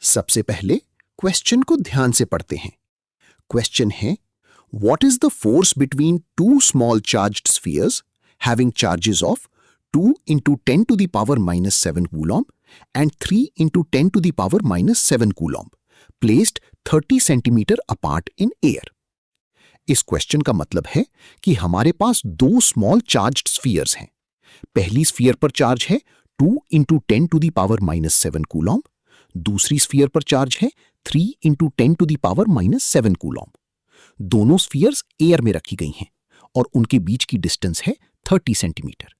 सबसे पहले क्वेश्चन को ध्यान से पढ़ते हैं। क्वेश्चन है, what is the force between two small charged spheres having charges of 2 into 10 to the power minus 7 coulomb and 3 into 10 to the power minus 7 coulomb placed 30 centimeter apart in air। इस question का मतलब है कि हमारे पास दो small charged spheres हैं। पहली sphere पर चार्ज है 2 into 10 to the power minus 7 coulomb, दूसरी स्फीयर पर चार्ज है 3 into 10 to the power minus 7 coulomb। दोनों स्फीयर्स एयर में रखी गई हैं और उनके बीच की डिस्टेंस है 30 सेंटीमीटर।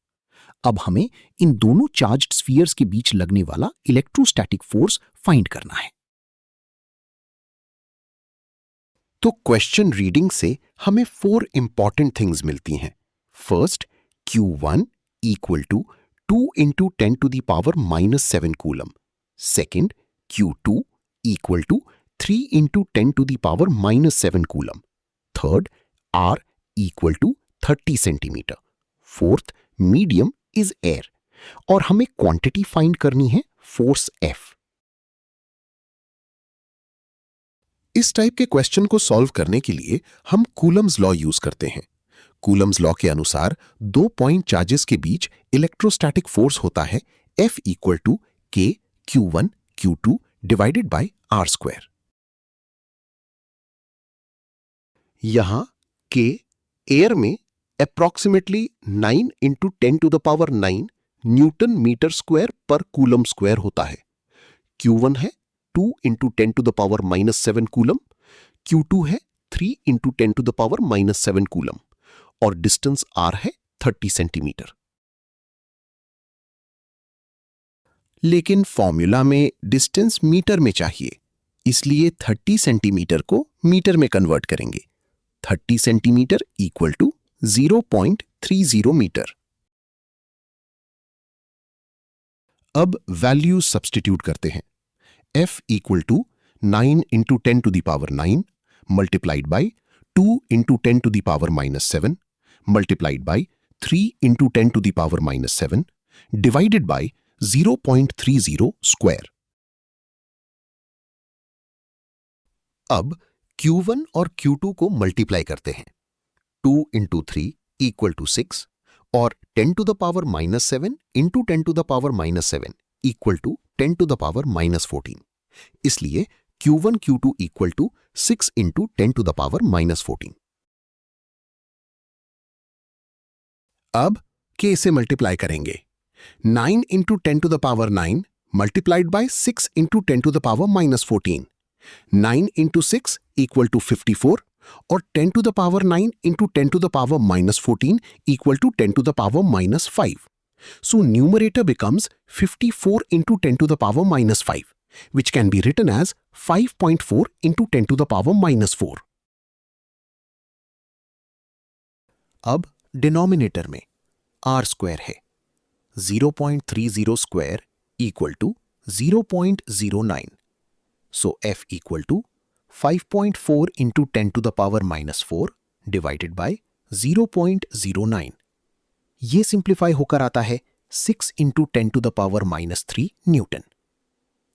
अब हमें इन दोनों चार्ज्ड स्फीयर्स के बीच लगने वाला इलेक्ट्रोस्टैटिक फोर्स फाइंड करना है। तो क्वेश्चन रीडिंग से हमें 4 इंपॉर्टेंट थिंग्स मिलती हैं। First, Q1 equal to 2 into 10 to the power minus 7 coulomb. Second, Q2 equal to 3 into 10 to the power minus 7 coulomb. Third, R equal to 30 centimetre. Fourth, medium is air और हमें quantity find करनी है force F। इस type के question को solve करने के लिए हम कूलम्स लॉ यूज करते हैं। कूलम्स लॉ के अनुसार दो पॉइंट चार्जेस के बीच इलेक्ट्रोस्टैटिक फोर्स होता है F equal to K Q1 Q2 divided by R square. यहां K एयर में approximately 9 into 10 to the power 9 newton metre square पर कूलम स्क्वायर होता है। Q1 है 2 into 10 to the power minus 7 coulomb, Q2 है 3 into 10 to the power minus 7 coulomb और distance R है 30 centimetre. लेकिन फॉर्मूला में डिस्टेंस मीटर में चाहिए, इसलिए 30 सेंटीमीटर को मीटर में कन्वर्ट करेंगे। 30 सेंटीमीटर इक्वल टू 0.30 मीटर। अब वैल्यू सब्स्टिट्यूट करते हैं। F equal to 9 into 10 to the power 9 multiplied by 2 into 10 to the power minus 7 multiplied by 3 into 10 to the power minus 7 divided by 0.30 square. अब Q1 और Q2 को multiply करते हैं। 2 into 3 equal to 6 और 10 to the power minus 7 into 10 to the power minus 7 equal to 10 to the power minus 14। इसलिए Q1 Q2 equal to 6 into 10 to the power minus 14। अब K से multiply करेंगे। 9 into 10 to the power 9 multiplied by 6 into 10 to the power minus 14। 9 into 6 equal to 54 और 10 to the power 9 into 10 to the power minus 14 equal to 10 to the power minus 5. So numerator becomes 54 into 10 to the power minus 5, which can be written as 5.4 into 10 to the power minus 4. अब denominator में R square है। 0.30 square equal to 0.09. So F equal to 5.4 into 10 to the power minus 4 divided by 0.09। ये simplify होकर आता है 6 into 10 to the power minus 3 Newton.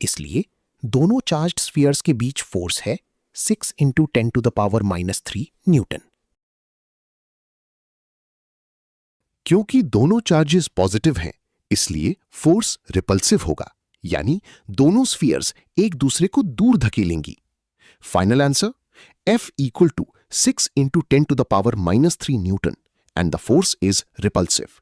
इसलिए दोनों charged spheres के बीच फोर्स है 6 into 10 to the power minus 3 Newton. क्योंकि दोनों चार्जेस पॉजिटिव हैं, इसलिए फोर्स रिपल्सिव होगा, यानी दोनों स्फीयर्स एक दूसरे को दूर धकेलेंगी। Final answer, F equal to 6 into 10 to the power minus 3 Newton and the force is repulsive.